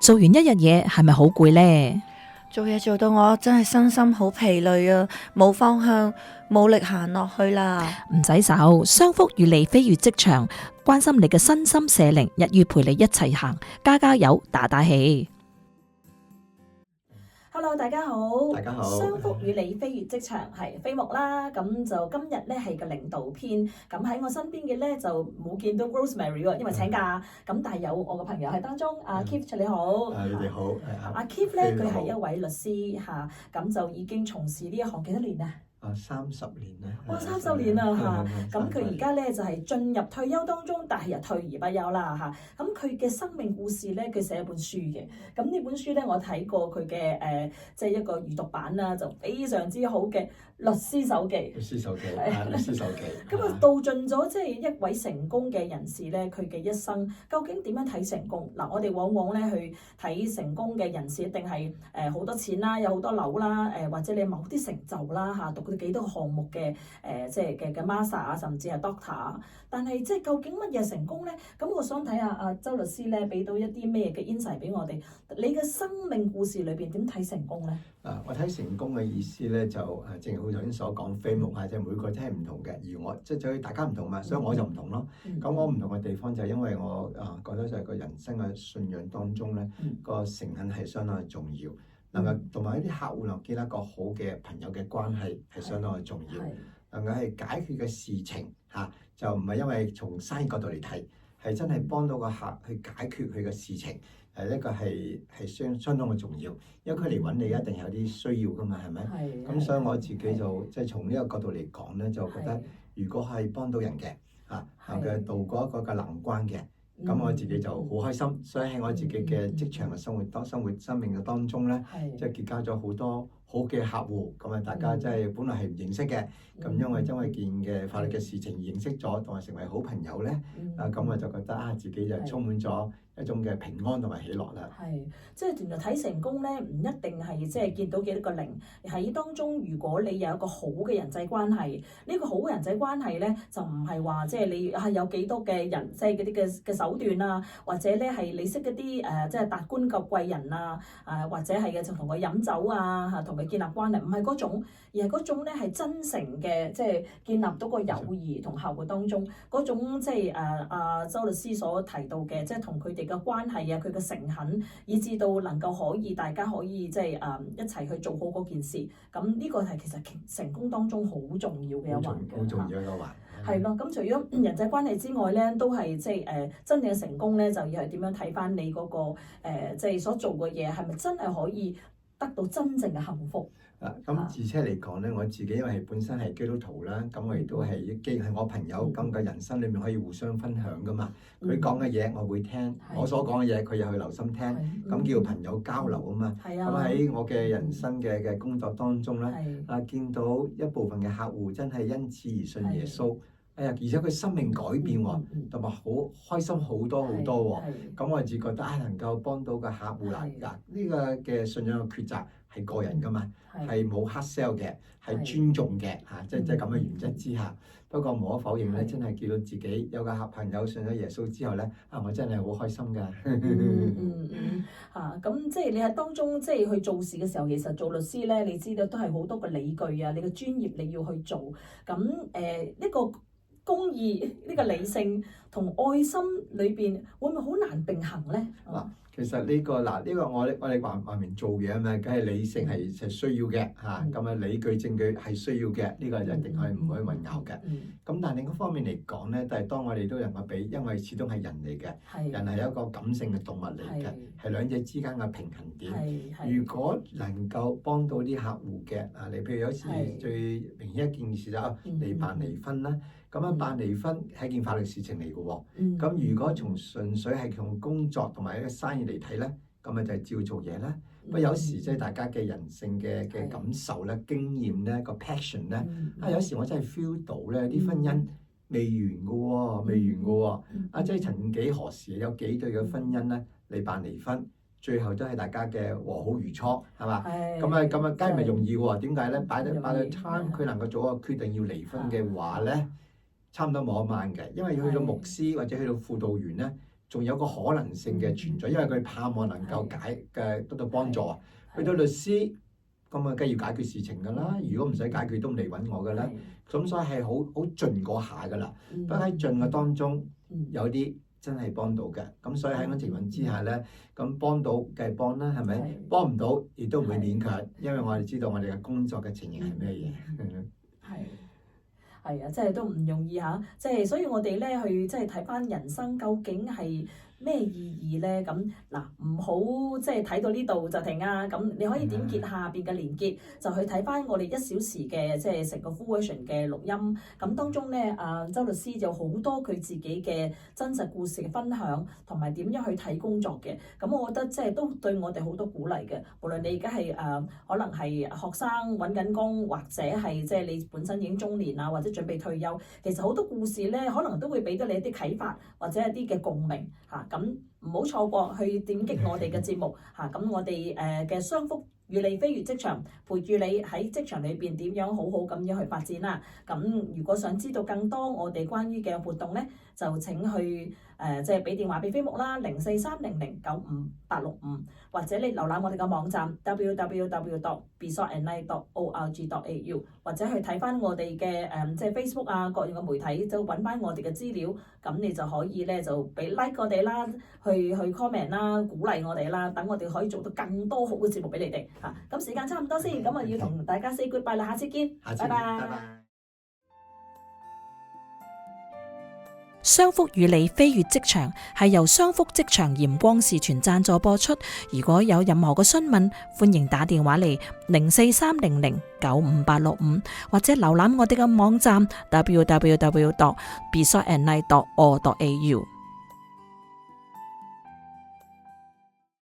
做完一日嘢係咪好攰呢？做嘢做到我真係身心好疲累啊，冇方向，冇力行落去啦。唔使愁，商福與你飛越職場，關心你嘅身心社靈，日月陪你一齊行，加油，打氣。Hello， 大家好，大家好，商福與你飛越職場係飛牧啦，咁就今日咧係個領導篇，咁喺我身邊嘅咧就冇見到 Rosemary 喎，因為請假，咁但係有我個朋友喺當中，阿 Keith 你好，你哋好，阿 Keith 咧佢係一位律師嚇，咁就已經從事呢一行幾多年啊？30年啦，哇30年啦嚇，咁佢而家咧就係進入退休當中，但係又退而不休啦嚇。咁佢嘅生命故事咧，佢寫一本書嘅。咁呢本書咧，我睇過佢嘅即係一個閲讀版啦，就非常之好嘅律師手記。律師手記，律師手記。咁啊，道盡咗即係一位成功嘅人士咧，佢嘅一生究竟點樣睇成功？嗱，我哋往往咧去睇成功嘅人士，一定係好多錢啦，有好多樓啦，或者你某啲成就啦嚇，讀幾多個項目嘅即係嘅 master 啊，甚至係 doctor 啊，但係即係究竟乜嘢成功咧？咁我想睇下阿周律師咧，俾到一啲咩嘅 insight 俾我哋？你嘅生命故事裏邊點睇成功咧？我睇成功嘅意思咧，就正如頭先所講，飛牧即係每個真係唔同嘅，而我即係大家唔同嘛，所以我就唔同咯。咁我唔同嘅地方就係因為我覺得就係個人生嘅信仰當中咧，個誠懇係相當嘅重要。能夠同埋一啲客戶能建立一個好嘅朋友嘅關係係相當嘅重要，能夠係解決嘅事情就唔係因為從生意角度嚟睇，係真係幫到個客去解決佢嘅事情，呢個係相當嘅重要，因為佢嚟揾你一定有啲需要噶嘛，係咪？咁所以我自己就即係從呢個角度嚟講咧，就覺得如果係幫到人嘅能夠渡過一個嘅難關嘅。咁我自己就好開心，所以喺我自己嘅職場嘅生命嘅當中咧，即係結交咗好多好嘅客戶，咁啊大家即係本來係唔認識嘅，咁因為件嘅法律嘅事情認識咗，同埋成為好朋友咧，咁我就覺得自己就充滿咗一種嘅平安同埋喜樂啦。係，即係原來睇成功咧，唔一定係即係見到幾多個零，喺當中如果你有一個好嘅人際關係，呢個好嘅人際關係咧，就唔係話即係你係有幾多嘅人，即係嗰啲嘅手段啊，或者咧係你識一啲即係達官及貴人啊，或者係嘅就同佢飲酒啊，同佢建立關係，唔係嗰種，而係嗰種咧係真誠嘅，即係建立到個友誼同客戶當中嗰種即係周律師所提到嘅，即係同佢哋嘅關係啊，佢嘅誠懇，以至到能夠大家可以即係一齊去做好嗰件事。咁呢個係其實成功當中好重要嘅一環嘅。好重要嘅一環。係咯，咁除咗人際關係之外咧，都係即係真正嘅成功咧，就要係點樣睇翻你嗰個即係所做嘅嘢係咪真係可以得到真正嘅幸福？咁而且嚟講咧，我自己因為本身係基督徒啦，咁我亦都係既係我朋友咁嘅人生裏面可以互相分享噶嘛。佢講嘅嘢我會聽，我所講嘅嘢佢又去留心聽，咁叫朋友交流啊嘛。咁喺我嘅人生嘅工作當中咧，見到一部分嘅客戶真係因此而信耶穌。而且佢生命改變喎，同埋好開心好多好多喎。咁我自覺得能夠幫到個客戶啦。呢個嘅信仰嘅抉擇係個人噶嘛，係冇 hard sell 嘅，係尊重嘅即係咁嘅原則之下。不過無可否認咧，真係見到自己有個朋友信咗耶穌之後咧，我真係好開心㗎。咁即係你喺當中即係去做事嘅時候，其實做律師咧，你知道都係好多個理據啊，你嘅專業你要去做。咁呢個公義呢個理性同愛心裏邊會唔會好難並行咧？其實呢個我哋話明做嘢啊嘛，梗係理性係需要嘅咁理據證據係需要嘅，呢個就一定係唔可以混淆嘅。咁但係另一方面嚟講咧，但係當我哋都能夠俾，因為始終係人嚟嘅，人係一個感性嘅動物嚟嘅，係兩者之間嘅平衡點。如果能夠幫到啲客戶嘅你譬如有時最明顯一件事就你辦離婚啦。咁樣辦離婚係一件法律事情嚟嘅喎，咁如果從純粹係從工作同埋一個生意嚟睇咧，咁咪就係照做嘢啦。不過有時即係大家嘅人性嘅感受咧、經驗咧、個 passion 咧，有時我真係 feel 到咧啲婚姻未完嘅喎，即係曾幾何時有幾對嘅婚姻咧，你辦離婚，最後都係大家嘅和好如初，係嘛？咁啊，梗係唔係容易喎？點解咧？擺到 time 佢能夠做一個決定要離婚嘅話咧？差唔多冇一晚嘅，因為去到牧師或者去到輔導員咧，仲有個可能性嘅存在，因為佢盼望能夠得到幫助啊。去到律師咁啊，梗係要解決事情㗎啦。如果唔使解決都唔嚟揾我㗎啦。咁所以係好盡嗰下㗎啦。不過喺盡嘅當中，有啲真係幫到嘅。咁所以喺嗰情況之下咧，咁幫到梗係幫啦，係咪？幫唔到亦都唔會勉強，因為我哋知道我哋嘅工作嘅情形係咩嘢。係啊，即係都唔容易嚇，即係所以我哋咧去即係睇翻人生究竟係咩意義咧？咁嗱，唔好即係睇到呢度就停啊！咁你可以點擊下邊嘅連結，就去睇翻我哋1小時嘅即係成個 full version 嘅錄音。咁當中咧，周律師就好多佢自己嘅真實故事嘅分享，同埋點樣去睇工作嘅。咁我覺得即係都對我哋好多鼓勵嘅。無論你而家係可能係學生揾緊工，或者係即係你本身已經中年啊，或者準備退休，其實好多故事咧，可能都會俾到你一啲啟發，或者一啲嘅共鳴嚇。咁唔好錯過去點擊我哋嘅節目嚇。咁我哋嘅商福與你飛越職場，陪住你喺職場裏邊點樣好好咁樣去發展啦。咁如果想知道更多我哋關於嘅活動咧，就請去即係俾電話俾飛牧啦，0430095865，或者你瀏覽我哋嘅網站 www.besortandnight.org.au， 或者去睇翻我哋嘅即係 Facebook 啊各樣嘅媒體，就揾翻我哋嘅資料，咁你就可以咧就俾 like 我哋啦，去 comment 啦，鼓勵我哋啦，等我哋可以做到更多好嘅節目俾你哋嚇。咁時間差唔多先，咁啊要同大家 say goodbye 啦，下次見，拜拜。商福與你飛越職場係由商福職場鹽光視傳贊助播出。如果有任何嘅詢問，歡迎打電話嚟0430095865，或者瀏覽我哋嘅網站 www.besortandnight.org.au。